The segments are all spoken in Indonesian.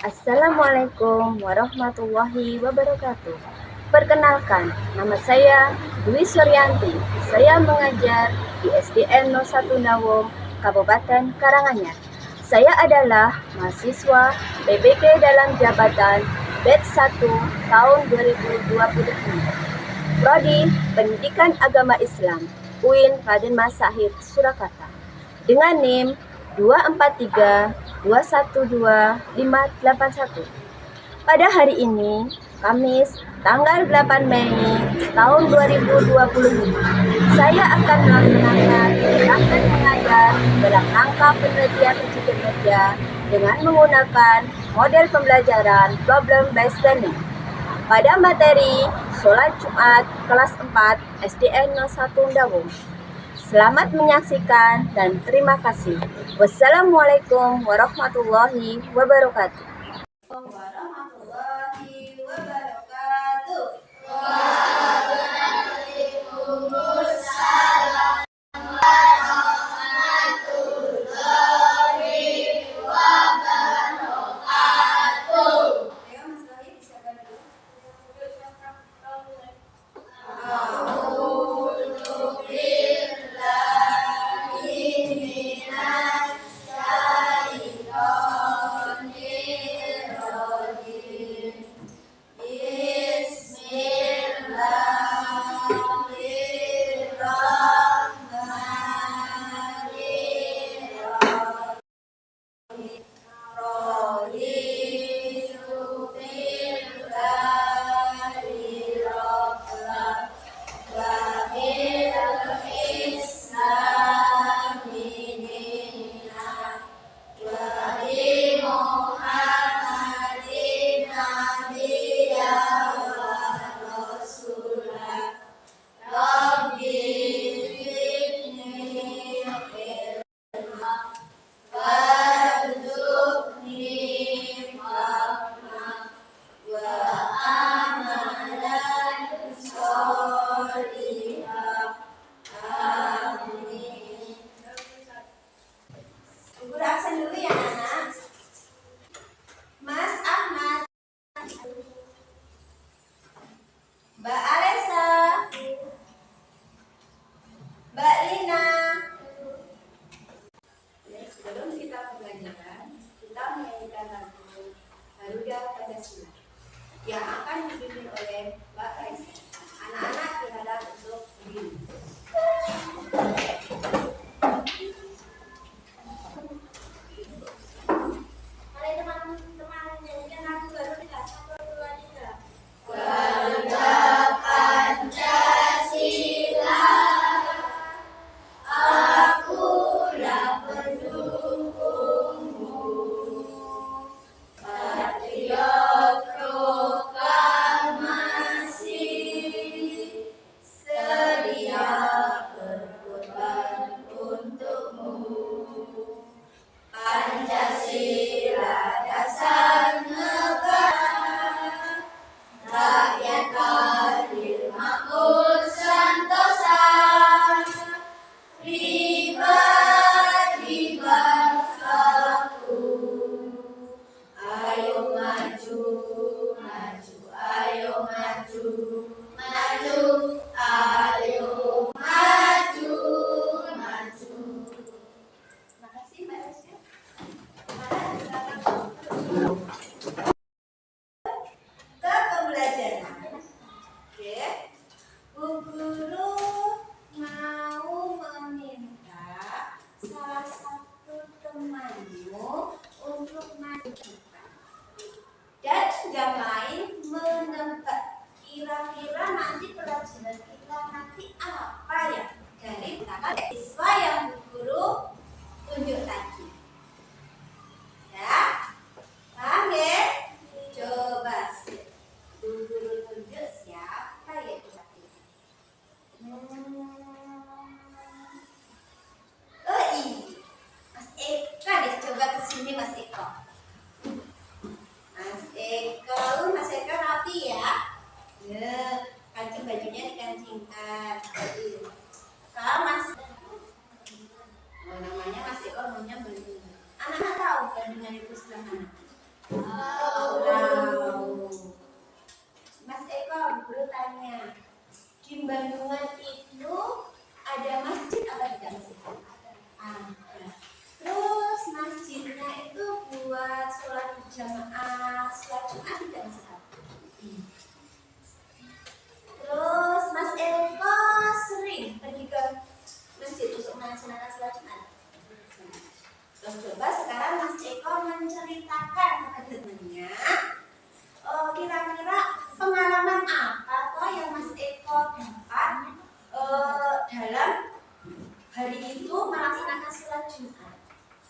Assalamualaikum warahmatullahi wabarakatuh. Perkenalkan, nama saya Dwi Suryanti. Saya mengajar di SDN 01 Nawung, Kabupaten Karanganyar. Saya adalah mahasiswa PBG dalam jabatan batch 1 tahun 2023. Prodi Pendidikan Agama Islam, UIN Raden Mas Said Surakarta. Dengan NIM 243212581. Pada hari ini, Kamis, tanggal 8 Mei tahun 2025, saya akan melaksanakan praktek mengajar dalam rangka penelitian uji kinerja dengan menggunakan model pembelajaran problem-based learning pada materi Sholat Jumat kelas 4 SDN 01 Dawung. Selamat menyaksikan dan terima kasih. Wassalamualaikum warahmatullahi wabarakatuh. Warahmatullahi wabarakatuh. Waalaikumsalam warahmatullahi wabarakatuh. Ayo Mas Wahid siapa dulu? Mbak Alesa, Mbak Lina. Ya, sebelum kita pembelajaran, kita menyanyikan lagu Garuda Pancasila yang akan dipimpin oleh Mbak Raisa. Anak-anak dihadap untuk berdiri. Mari teman-teman nyanyikan lagu Garuda 1, 2, 3. Garuda Pancasila, akulah pendukungmu, patriot proklamasi, sedia berkorban untukmu. Pancasila dasar negara, rakyat adil makmur sentosa, pribadi bangsaku. Ayo maju, maju, ayo maju, maju, ayo maju, maju. Terima kasih Mbak Rasya. Ke pembelajaran. Oke. Bu Guru mau meminta salah satu temanmu untuk menentukan. Dan yang lain menebak. Kira-kira nanti pelajaran kita nanti apa ya? Dari siswa yang Bu Guru tunjuk tadi. Ya? Paham ya? Coba Bu Guru tunjuk siapa ya kira-kira? Oh iya, Mas Eka deh, coba kesini Mas Eka. Mas Eka, Mas Eka rapi ya. Ya, kancing bajunya dikancingkan. Sekarang Mas, namanya Mas Eka, maunya beli. Anak-anak tahu kandungan itu sebelah mana? Tahu. Mas Eko, guru tanya, di Bandungan itu ada masjid apa tidak masjid? Ada. Terus masjidnya itu buat sholat berjamaah, sholat Jumat tidak masjid? Terus Mas Eko sering pergi ke masjid untuk melaksanakan sholat Jumat? Terus coba sekarang Mas Eko menceritakan kepada temannya, kira-kira pengalaman apa toh yang Mas Eko dapat dalam hari itu melaksanakan sholat Jumat?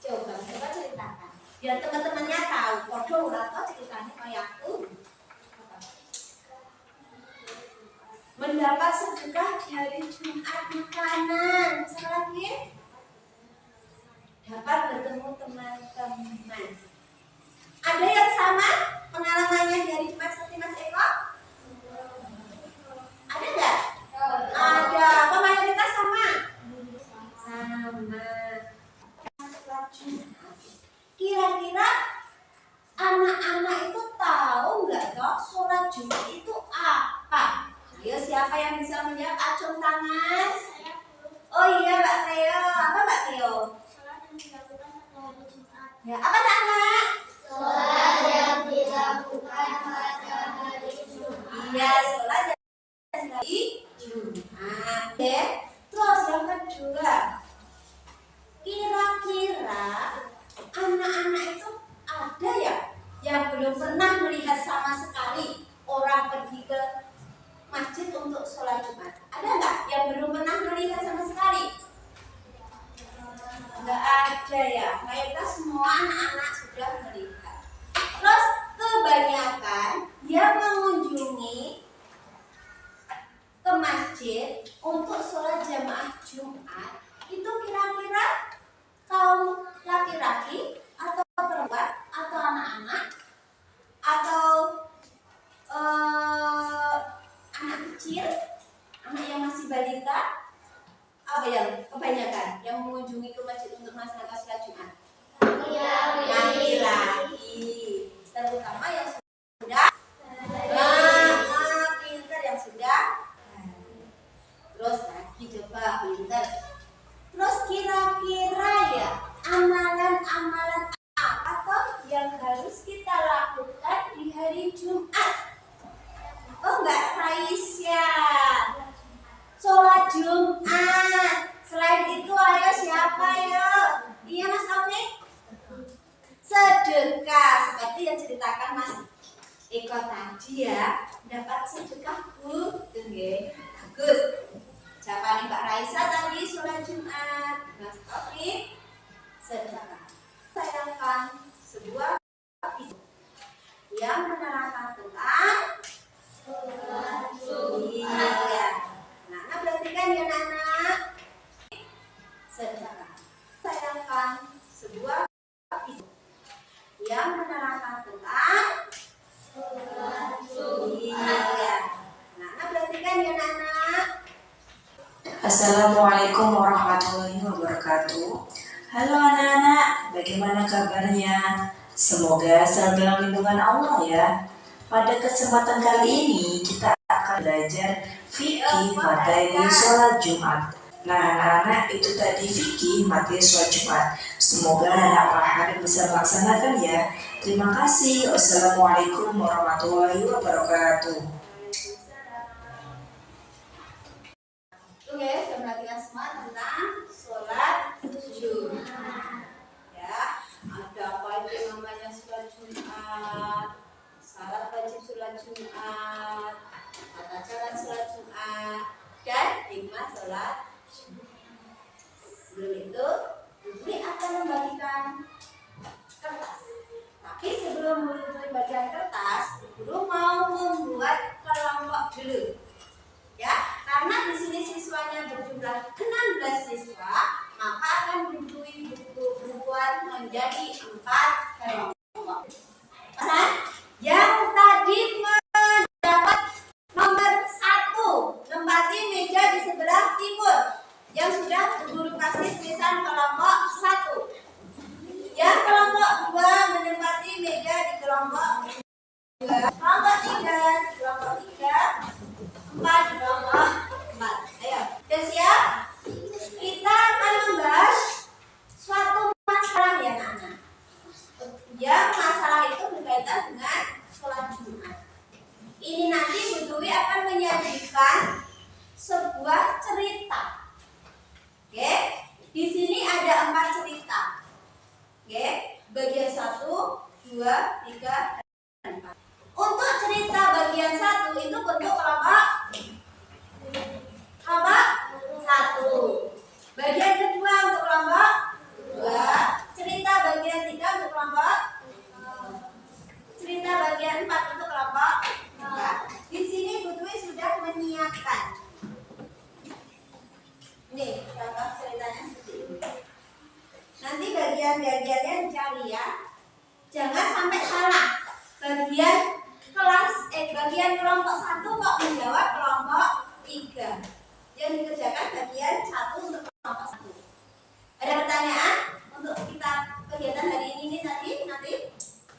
Coba ceritakan biar teman-temannya tahu. Podo ora toh ceritanya kayak aku. Mendapat sedekah di hari Jumat makanan. Bisa lagi? Dapat bertemu teman-teman. Ada yang sama pengalamannya di hari Jumat seperti Mas Eko? Ada nggak? Ada. Apa mayoritas sama? Sama. Kira-kira anak-anak itu tahu nggak toh sholat Jumat itu apa? Ayo siapa yang bisa menjawab? Acung tangan. Oh iya Mbak Theo. Apa Mbak Theo? Sholat yang dilakukan pada hari Jumat. Ya apa anak? Sholat yang dilakukan pada hari Jumat. Iya, sholat yang hari Jumat. Oke. Terus yang kedua, kira-kira anak-anak itu ada ya yang belum pernah melihat sama sekali orang pergi ke masjid untuk sholat Jumat? Ada nggak yang belum pernah melihat sama sekali? Nggak ada ya. Mayoritas semua anak-anak sudah melihat. Terus kebanyakan yang mengunjungi ke masjid untuk sholat jamaah Jumat itu kira-kira kaum laki-laki atau perempuan atau anak-anak atau anak kecil, anak yang masih balita? Apa yang kebanyakan yang mengunjungi ke masjid untuk melaksanakan sholat Jumat? Laki-laki, terutama yang sudah pintar, yang sudah. Terus lagi coba pintar. Terus kira-kira ya amalan-amalan apa toh yang harus kita lakukan di hari Jumat? Oh enggak, Raisya. Sholat Jumat. Selain itu ayo siapa ya? Iya Mas Taufik? Sedekah. Seperti yang ceritakan Mas Eko tadi ya. Dapat sedekah Bu. Bagus. Jawaban Mbak Raisa tadi sholat Jumat. Mas Taufik sedekah. Sayangkan sebuah isu yang menerangkan tentang sholat Jumat. Iya. Nah, perhatikan ya anak. Sedekah. Sayangkan sebuah isu yang menerangkan tentang sholat Jumat. Iya. Nah, perhatikan ya anak. Assalamualaikum warahmatullahi wabarakatuh. Halo anak-anak, bagaimana kabarnya? Semoga selalu dalam lindungan Allah ya. Pada kesempatan kali ini kita akan belajar fikih materi sholat Jumat. Nah anak-anak, itu tadi fikih materi sholat Jumat. Semoga anak paham dan bisa melaksanakan ya. Terima kasih. Wassalamualaikum warahmatullahi wabarakatuh. Oke, sudah perhatikan semua tentang sholat Jumat. Ya, ada apa itu namanya sholat Jumat, syarat wajib sholat Jumat, tata cara sholat Jumat, dan hikmah sholat Jumat. Sebelum itu, Budi akan membagikan kertas. Tapi sebelum Budi membagikan kertas, Guru mau membuat kelompok dulu. Ya, karena di sini siswanya berjumlah 16 siswa, maka akan dibuat menjadi 4 kelompok. Pesan yang tadi mendapat nomor 1 menempati meja di sebelah timur, yang sudah Guru kasih tulisan kelompok 1. Yang kelompok 2 menempati meja di kelompok bagian-bagiannya dicari ya. Jangan sampai salah. Bagian kelompok 1 kok menjawab kelompok 3. Yang dikerjakan bagian 1 untuk kelompok 1. Ada pertanyaan untuk kita kegiatan hari ini tadi? Nanti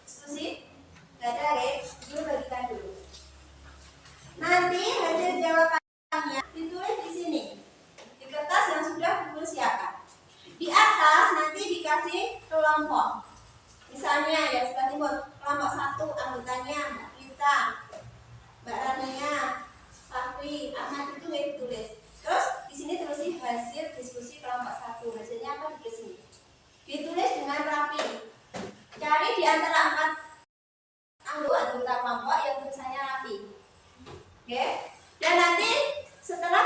diskusi? Gak ada, Rek? Dulu bagikan dulu. Nanti hasil jawabannya ditulis di sini, di kertas yang sudah Ibu siapkan. Di atas nanti dikasih kelompok. Misalnya ya sebelah timur, kelompok 1 anggotanya Mbak Rita, Mbak Rania, Fahri, Ahmad itu ditulis. Terus di sini tulis hasil diskusi kelompok 1. Hasilnya apa di sini? Ditulis dengan rapi. Cari di antara 4 anggota kelompok yang tulisannya rapi. Oke? Dan nanti setelah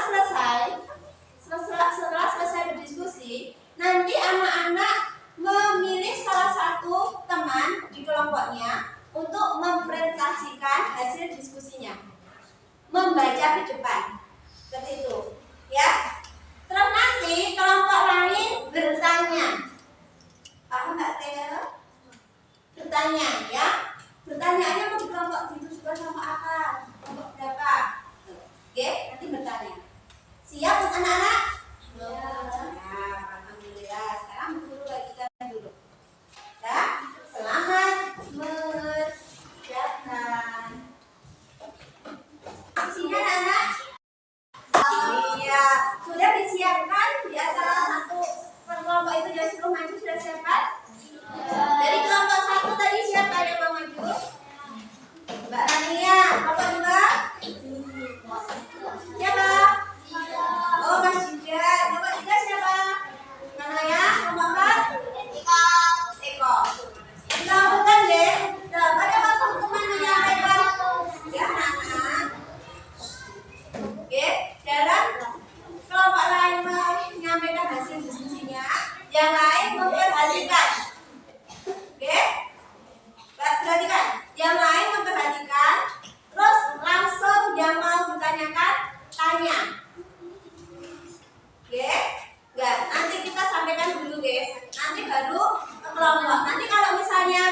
selesai berdiskusi, nanti anak-anak memilih salah satu teman di kelompoknya untuk mempresentasikan hasil diskusinya, membaca ke depan, seperti itu, ya. Terus nanti kelompok lain bertanya, paham nggak Teo? Bertanya, ya. Bertanyaannya mau di kelompok ditujukan sama apa? Kelompok berapa? Oke, nanti bertanya. Siap anak-anak? Siap. Alhamdulillah. Sekarang guru lagi dulu. Ya, selamat mengerjakan. Isinya anak? Iya, sudah disiapkan di antara satu kelompok itu dari sebelum maju sudah siapkan? Dari kelompok 1 tadi siapa yang mau maju? Mbak Rania, kelompok 2? Siapa? Oh, Mas Jida. Kelompok 3 siapa? Mana ya? Kelompok 4? Eko. Kita lakukan deh. Nah, pada waktu teman menyampaikan ya anak-anak. Oke, dalam kelompok lain menyampaikan hasil diskusinya, yang lain memperhatikan. Oke, perhatikan. Yang lain memperhatikan, terus langsung yang mau ditanyakan tanya. Oke, enggak. Nanti kita sampaikan dulu, guys. Nanti baru ke kelompok. Nanti kalau misalnya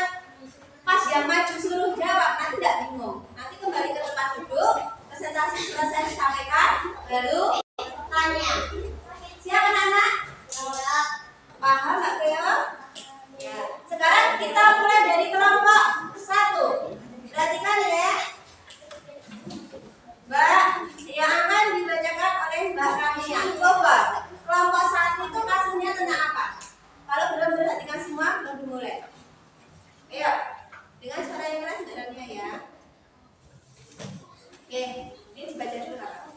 pas yang maju suruh jawab, nanti tidak bingung. Nanti kembali ke tempat duduk, presentasi selesai disampaikan, baru tanya. Siap anak-anak? Paham nggak Cleo? Ya. Sekarang kita mulai dari kelompok 1. Perhatikan ya, Mbak, yang akan dibacakan oleh Mbak Rania. Coba, kelompok 1 itu kasusnya tentang apa? Kalau belum perhatikan semua, belum dimulai. Ayo, dengan suara yang keras Mbak Rania ya. Oke, ini dibaca dulu Kak.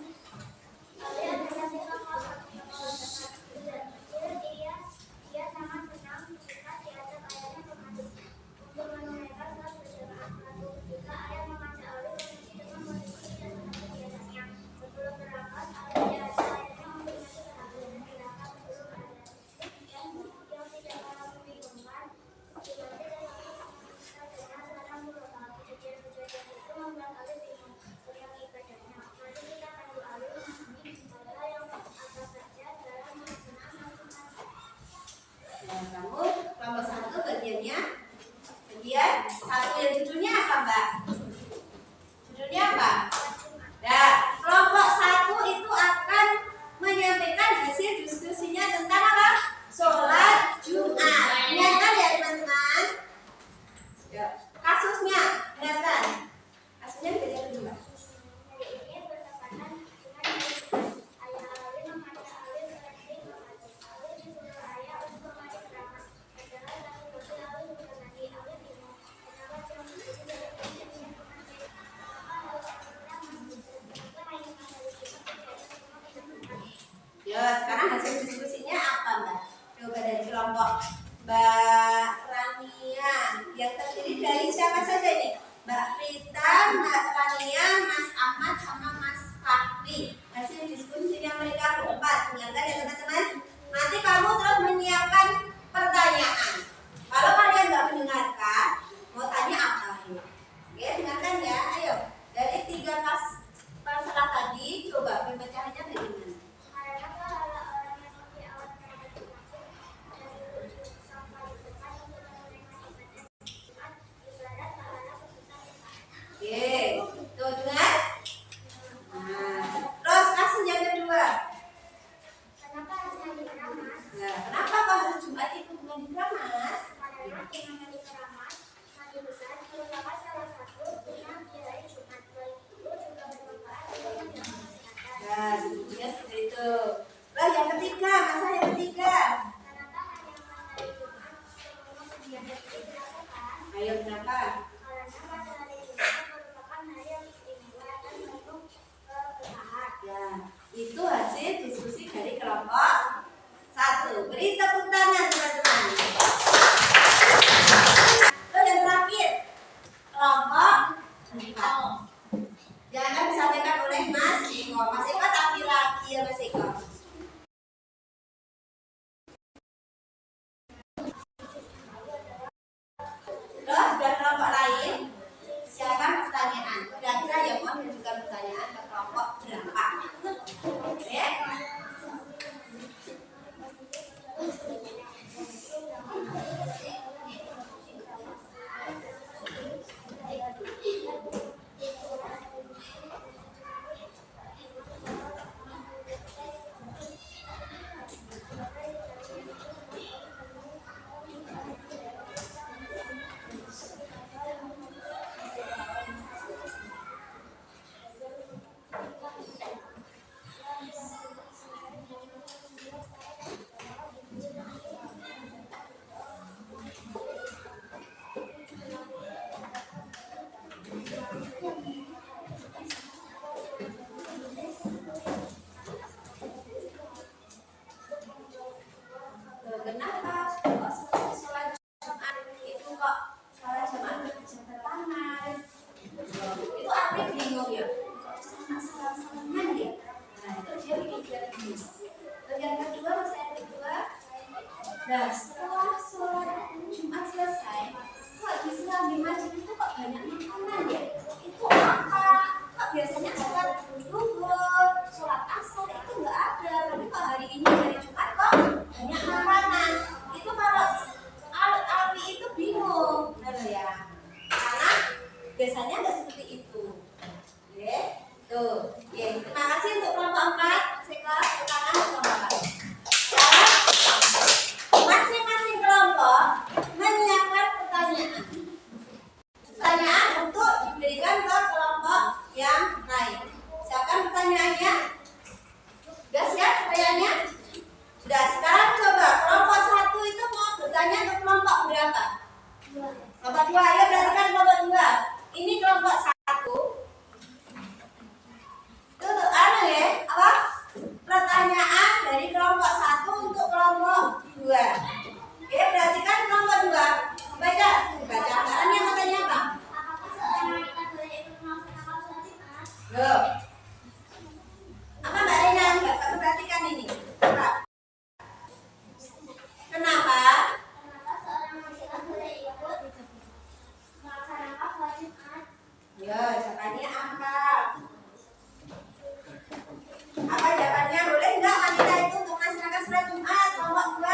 Dia sangat senang jika diajak ayahnya kemari. Untuk menunaikan sholat berjamaah patuh, jika ayah mengajak Alif bermisi dengan kondisi tidak seperti biasanya. Sebelum berangkat, Alif diajak ayahnya memperingati kehabisan gerakan sebelum ada. Yang tidak kalah membingungkan, dibaca dan dengan salam berobat. Kejadian-kejadian itu membuat Alif bingung tentang ibadahnya. Nanti kita panggil Alif memahami hal yang apa saja dalam melaksanakan masing-masing. Nah, kamu kelompok 1 bagian 1 yang judulnya apa Mbak? Judulnya apa? Nah, kelompok 1 itu akan menyampaikan hasil diskusinya tentang apa? Sholat Jumat. Ingatkan ya teman-teman. Ya. Kasusnya, ingatkan. Kasusnya dibaca dulu Mbak. Hari ini bertepatan dengan ayah Alif mengajak Alif berhenti mengaji. Alif disuruh ayah untuk mengaji drama. Padahal satu besi Alif bukan lagi. Alif bingung. Kenapa jam itu dari mengaji? Kenapa harus akhirnya masih? Kenapa hanya mengaji kita tidak semua kesenangan? Ya, sekarang hasil diskusinya apa Mbak? Coba dari kelompok Mbak Rania yang terdiri dari siapa saja ini? Mbak Rita, Mbak Rania, Mas Ahmad, sama Mas Fahri. Hasil diskusinya mereka berempat. Ingatkan ya teman-teman. Nanti kamu terus menyiapkan pertanyaan. Kalau kalian nggak mendengarkan, mau tanya apa? Oke, dengarkan ya. Ayo, dari 3 masalah tadi, coba pemecahannya bagaimana? Karena orang yang memiliki alat pengawas masing-masing dari ujung sampai Ayo kenapa? Karena pada hari Jumat merupakan hari yang istimewa dan penuh keberkahan. Ya, itu hasil diskusi dari kelompok 1. Beri tepuk tangan teman-teman. Terus yang terakhir, kelompok 4. Yang akan disampaikan oleh Mas Eko. Mas Eko tapi lagi ya Mas Eko. Terus dan kelompok lain siapkan pertanyaan. Kira-kira yang mau menunjukkan pertanyaan ke kelompok berapa? Oke. Kenapa kok selesai sholat Jumat itu kok sholat Jumat berjabat tangan? Itu artinya bingung ya. Kok salam-salaman ya? Nah itu dia bingung. Terus yang kedua, masalah yang kedua, nah setelah sholat Jumat selesai, kok di Islam di masjid itu kok banyak makanan ya? Itu apa? Kok biasanya sholat zuhur, sholat asar itu nggak ada. Tapi kok hari ini hari Jumat kok banyak makanan. Itu kalau Alwi itu bingung, benar ya? Karena biasanya nggak seperti itu. Oke, tuh. Oke, terima kasih untuk kelompok 4. Seka, tangan kelompok 4. Sekarang masing-masing kelompok menyiapkan pertanyaan. Pertanyaan untuk diberikan ke kelompok yang lain. Siapkan pertanyaannya? Sudah siap pertanyaannya? Sudah. Sekarang coba kelompok 1 itu mau bertanya ke kelompok berapa? Kelompok 2. Ayo berarti kelompok 2. Ini kelompok 1. Itu anu ya, apa? Pertanyaan dari kelompok 1 untuk kelompok 2. Oke, berarti kan kelompok 2. Baca. Caranya katanya apa? Apakah seorang wanita boleh ikut melaksanakan sholat Jumat? Loh. Apa Mbak Rena? Enggak perhatikan ini. Coba. Kenapa? Kenapa seorang wanita boleh ikut melaksanakan sholat Jumat? Ya, jawabannya apa? Apa jawabannya? Boleh enggak wanita itu untuk melaksanakan sholat Jumat kelompok 2?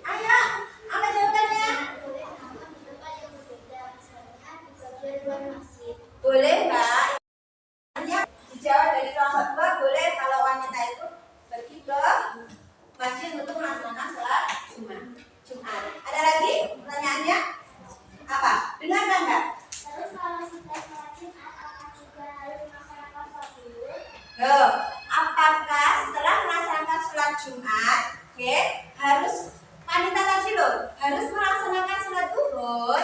Ayo, apa jawabannya? Boleh Mbak. Hanya dijawab dari kelompok 2 boleh kalau wanita itu pergi ke masjid untuk melaksanakan sholat Jumat. Ada lagi pertanyaannya? Apa? Dengar enggak? Terus kalau sudah sholat Jumat, apakah juga harus melaksanakan sholat zuhur? Loh, apakah setelah melaksanakan sholat Jumat, oke, harus wanita tadi loh, harus melaksanakan sholat zuhur?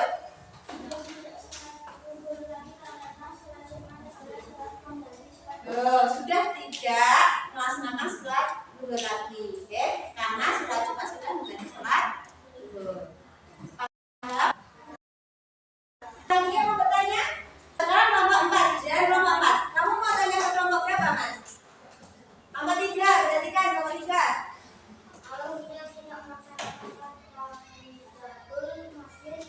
Loh, sudah tidak melaksanakan sholat zuhur lagi, oke? Karena sholat Jumat sudah menjadi sholat zuhur. Lagi yang mau bertanya? Sekarang kelompok 4, jangan kelompok 4. Kamu mau tanya ke kelompok berapa, Mas? Kelompok 3, berarti kan kelompok 3. Kalau dia tidak melaksanakan sholat zuhur, masjid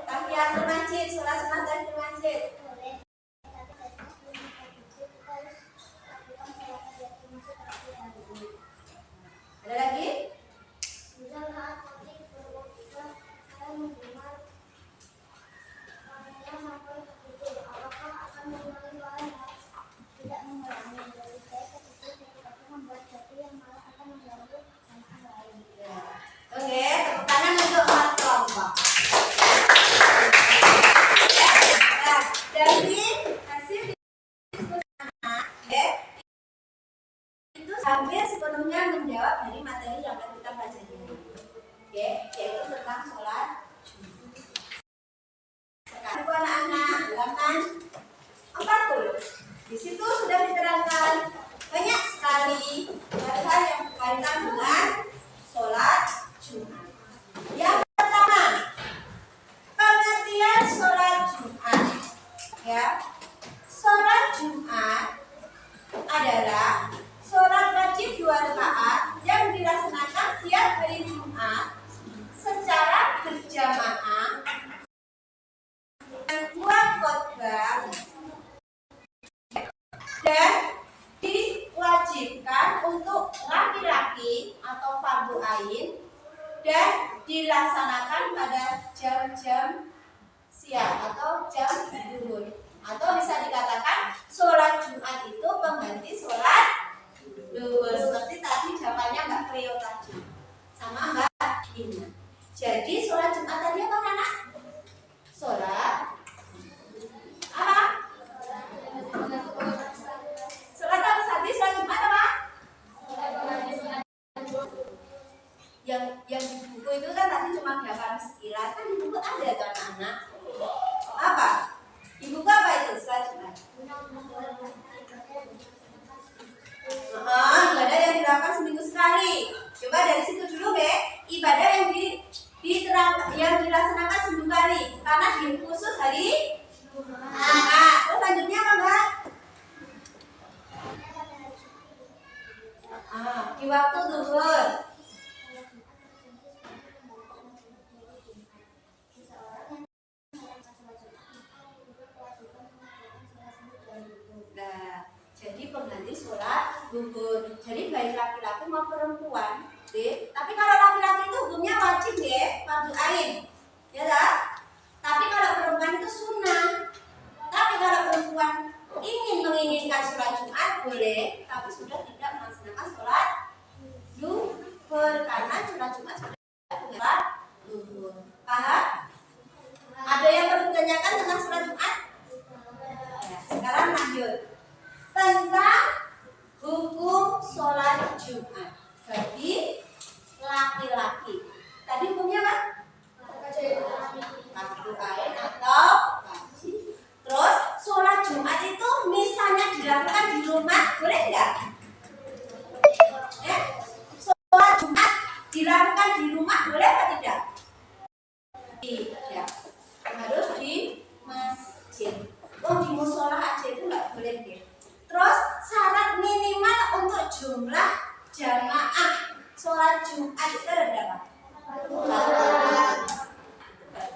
Tahiyatul masjid, sholat sunat tahiyatul masjid. boleh. Tapi harus lakukan sholat tahiyatul masjid terlebih dahulu. hampir sepenuhnya menjawab dari materi yang akan kita pelajari hari ini. Oke, yaitu tentang sholat Jumat. Sekarang anak-anak halaman 40. Di situ sudah diterangkan banyak sekali hal-hal yang berkaitan dengan sholat Jumat. Yang pertama, pengertian sholat Jumat. Ya, sholat Jumat adalah sholat wajib 2 rakaat yang dilaksanakan setiap hari Jumat secara berjamaah buat khotbah dan diwajibkan untuk laki-laki atau fardu ain dan dilaksanakan pada jam-jam siang atau jam zuhur, atau bisa dikatakan sholat Jumat itu pengganti sholat zuhur, seperti tadi jawabannya Mbak Cleo tadi sama Mbak Ina. Jadi sholat Jumat tadi apa anak? Sholat apa? Sholat apa tadi? Sholat Jumat apa? Yang di buku itu kan tadi cuma gambar sekilas, kan di buku ada tuh anak-anak. Apa? Di buku apa itu sholat Jumat? Ibadah yang dilakukan seminggu sekali. Coba dari situ dulu, Be. Ibadah yang dilaksanakan seminggu kali, karena di khusus hari Jumat. Terus lanjutnya apa, Mbak? Di waktu zuhur. Jadi pengganti sholat zuhur. Jadi baik laki-laki maupun perempuan, deh. Tapi kalau laki-laki itu hukumnya wajib, deh, fardu ain, ya tak? Tapi kalau perempuan itu sunnah. Tapi kalau perempuan menginginkan sholat Jumat boleh, tapi sudah tidak melaksanakan sholat zuhur karena sholat Jumat sudah sholat zuhur. Paham? Ada yang perlu ditanyakan tentang sholat Jumat? Ya, sekarang lanjut tentang hukum sholat Jumat bagi laki-laki. Tadi hukumnya apa? Fardu ain atau wajib. Terus sholat Jumat itu misalnya dilakukan di rumah, boleh enggak? Ya? Sholat Jumat dilakukan di rumah boleh atau tidak? Tidak. Harus di masjid. Oh, di musola aja itu enggak boleh, deh. Terus syarat minimal untuk jumlah jamaah sholat Jumat itu ada berapa? 4.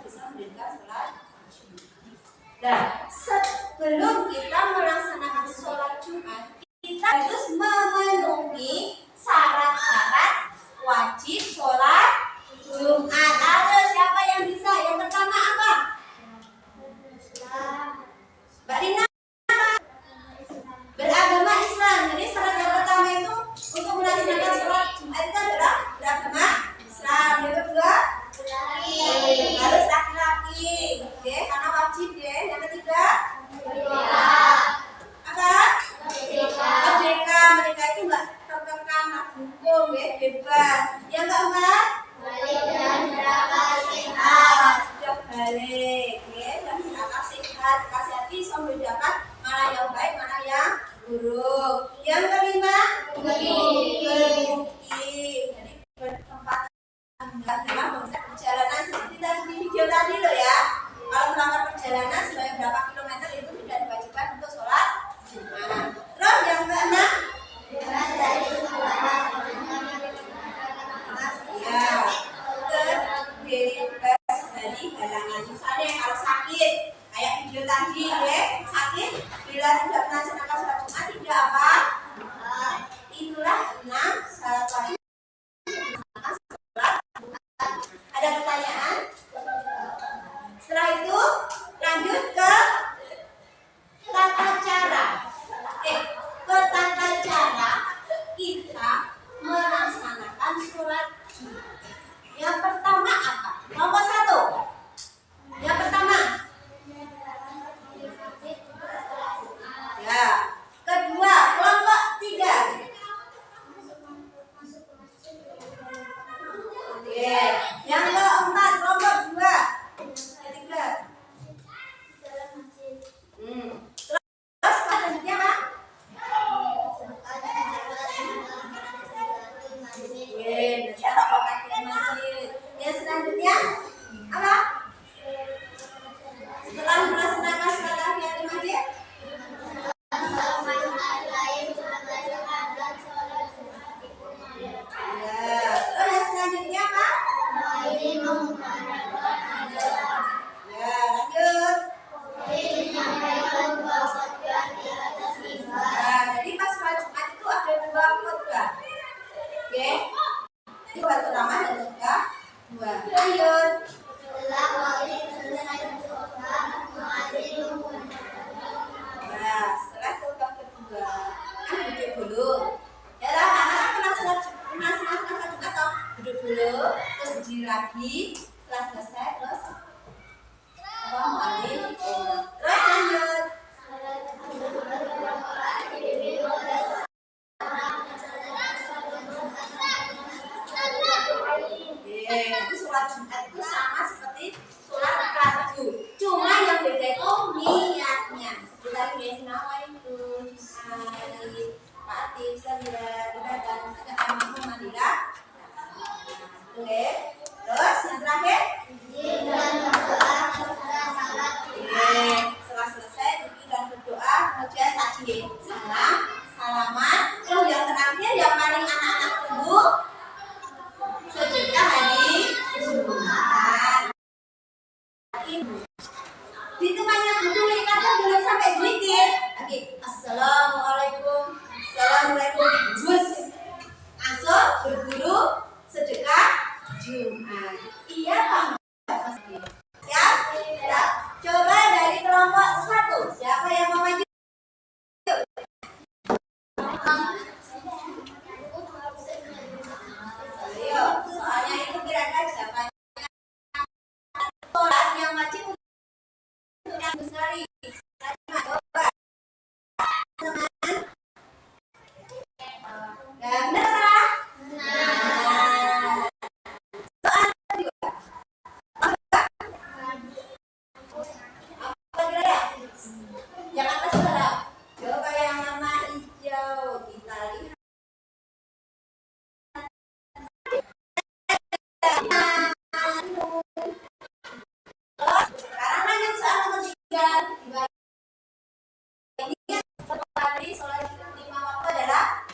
Bisa mendirikan sholat Jumat. Nah, sebelum kita melaksanakan sholat Jumat, kita harus memenuhi syarat-syarat wajib sholat Jumat. Ada siapa yang bisa? Yang pertama apa? Mbak Rina? Beragama Islam. Jadi syarat yang pertama itu untuk melaksanakan sholat Jumat itu adalah beragama Islam. Yang kedua harus laki-laki, oke, karena wajib, ya. Yang ketiga apa? Merdeka. Mereka itu nggak terkekang hukum, ya, bebas. Yang keempat sudah balik, ya, dan berakal sehat, kasih hati, bisa membedakan mana yang baik, mana yang buruk. Yang kelima bermukim. Jadi bertempat dalam perjalanan seperti tadi di video tadi loh, ya. Kalau melakukan perjalanan sebanyak berapa kilometer itu tidak diwajibkan untuk sholat Jumat. Terus yang keenam, terbebas dari halangan. Misalnya kalau sakit, kayak video tadi, ya, sakit bila tidak melaksanakan sholat Jumat tidak apa? Itulah 6 syarat wajib. Ada pertanyaan? Setelah itu lanjut ke tata cara. Ke tata cara kita melaksanakan sholat Jumat. Yang pertama apa? Nomor 1. Yang pertama. Ya. Kedua, kelompok 3. Aktif Samira dan ada Ahmad Madira. Oke. Terus yang terakhir? Oke. Setelah selesai duduk dan berdoa, kemudian takbir. Salam, salaman. Terus yang terakhir yang paling anak-anak tunggu sedekah hari Jumat. Di tempatnya buku kata belum sampai zikir. Oke, assalamualaikum, assalamualaikum. Terus langsung berburu sedekah Jumat. Iya Pak. Siap? Ya. Coba dari kelompok 1. Siapa yang mau maju? Ayo, soalnya itu kira-kira siapa yang wajib yang sekali. Coba. Dan benar. Yang atas saudara. Coba yang warna hijau kita lihat. Sekarang lanjut soal nomor 3. Ini hari sholat 5 waktu adalah.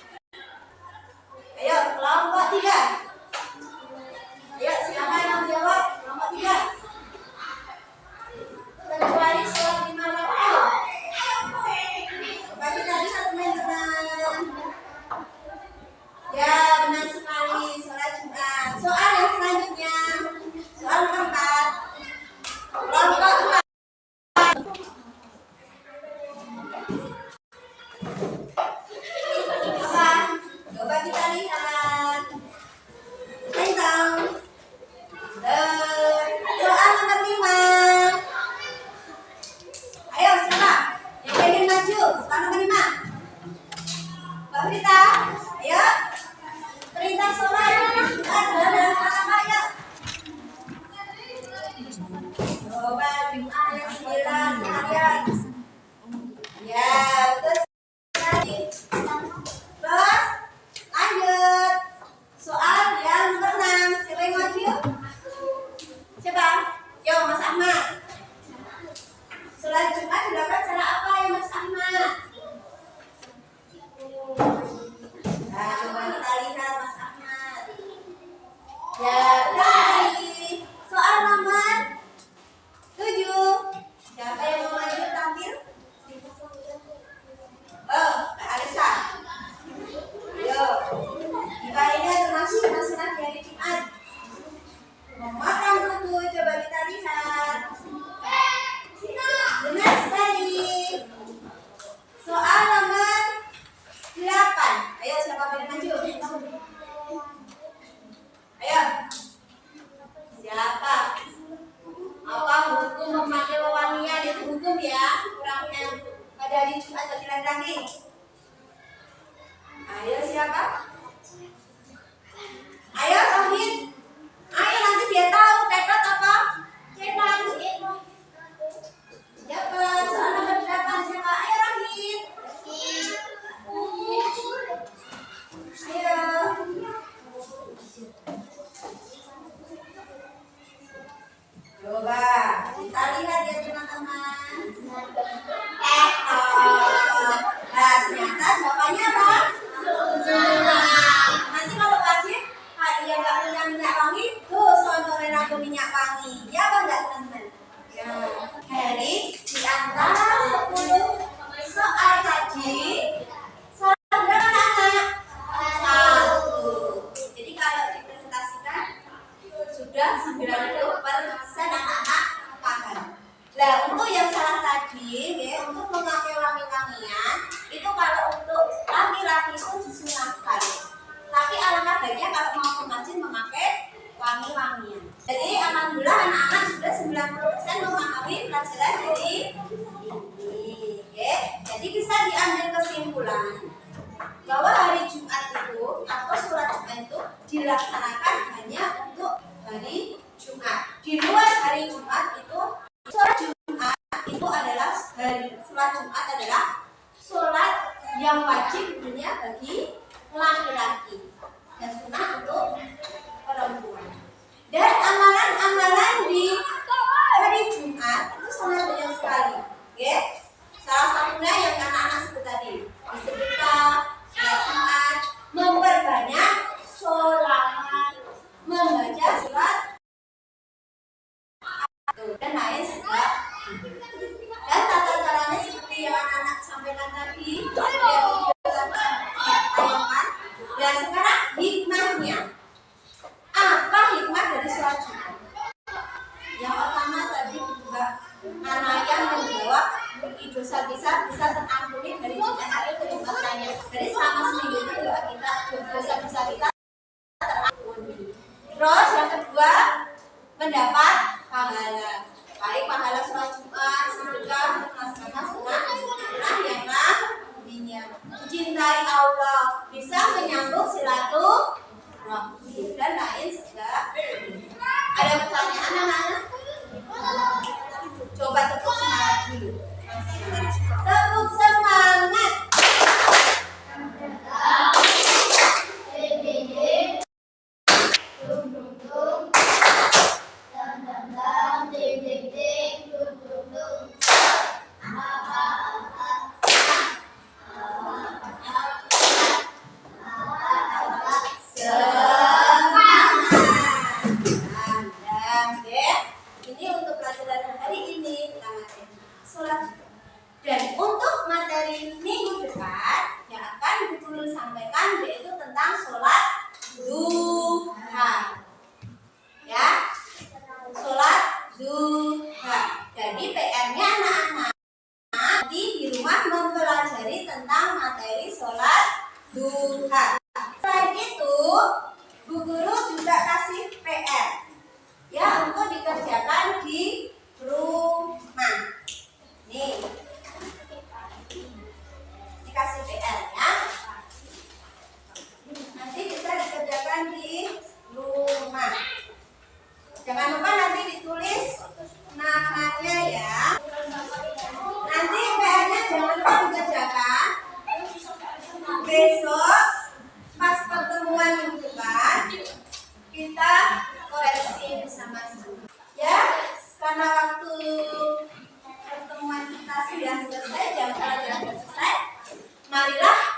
Ayo kelompok 3. Ayo siapa yang jawab kelompok 3? Kecuali sholat 5 waktu. Coba kita lihat teman-teman. Ya benar sekali, sholat Jumat. Soal yang selanjutnya, soal nomor 4. Kelompok 4. Apa? Coba kita lihat. Tentang soal nomor 5. Ayo siapa yang ingin maju? Soal nomor 5. Mbak Prita, ayo. Perintah sholat Jumat dalam apa ya? Coba Jumat ayat 9 ayat. Ya, betul sekali. Terus lanjut. Soal yang nomor 6. Siapa yang maju? Coba. Yo, Mas Ahmad. Sholat Jumat dilakukan cara apa ya Mas Ahmad? Nah, coba kita lihat Mas Ahmad. Ya, sekali. Soal nomor 7. Siapa yang mau maju tampil? Oh, Kak Alisa. Ayo. Kita ini termasuk sunat hari Jumat. Memotong kuku, coba kita lihat. Benar sekali. Soal nomor 8. Ayo siapa yang maju? Ayo. Siapa? Apa hukum memakai wewangian itu hukum ya? Kurangnya pada hari Jumat atau dilarang. Ayo siapa? Ayo Rohit. Ayo nanti dia tahu tetot apa? Cepat. Siapa? Soal nomor 8 siapa? Ayo Rohit. Ayo. Coba kita lihat ya teman-teman. Nah ternyata jawabannya apa? Nanti kalau wajib yang nggak punya minyak wangi tuh sonorin aku minyak wangi. Ya apa enggak teman-teman? Ya. Hari di antara 10 soal tadi salah berapa anak? 1. Jadi kalau dipresentasikan sudah 90% anak-anak paham. Nah untuk yang salah tadi, ya, untuk memakai wangi-wangian itu kalau untuk laki-laki itu disunahkan. Tapi alangkah baiknya kalau mau ke masjid memakai wangi-wangian. Jadi alhamdulillah anak-anak sudah 90% memahami pelajaran dari ini. Ya. Jadi bisa diambil kesimpulan bahwa hari Jumat itu atau sholat Jumat itu dilaksanakan hanya untuk hari Jumat. Di luar hari Jumat itu sholat Jumat itu adalah sholat Jumat adalah sholat yang wajib dunia bagi laki-laki dan sunnah untuk perempuan. Dan amalan-amalan di hari Jumat itu sangat banyak sekali. Ya. Salah satunya yang anak-anak sebut tadi, istighfar, sholat Jumat, memperbanyak sholat, membaca surat dan lain sebagainya. Dan tata caranya seperti yang anak-anak sampaikan tadi, dan sekarang hikmahnya. Apa hikmah dari sholat Jumat? Yang pertama tadi Mbak Anaya menjawab, dosa bisa terampuni dari dosa kehidupannya. Jadi selama seminggu itu dosa kita terampuni. Terus yang kedua, mendapat pahala, baik pahala sholat Jumat, sedekah, melaksanakan sunnah yang lainnya. Mencintai Allah, bisa menyambung silaturahmi dan lain sebagainya. Ada pertanyaan anak-anak? Coba tepuk semangat dulu. Tepuk semangat. Ini untuk pelajaran hari ini kita materi sholat. Dan untuk materi minggu depan yang akan Bu Guru sampaikan yaitu tentang sholat duha. Ya, sholat duha. Jadi PR-nya anak-anak nanti di rumah mempelajari tentang materi sholat duha. Selain itu, Bu Guru juga kasih PR. Ya, untuk dikerjakan di rumah. Nih, dikasih PR-nya. Nanti bisa dikerjakan di rumah. Jangan lupa nanti ditulis namanya ya. Nanti PR-nya jangan lupa dikerjakan. Besok pas pertemuan minggu depan kita koreksi bersama-sama. Ya, karena waktu pertemuan kita sudah selesai, jam pelajaran sudah selesai. Marilah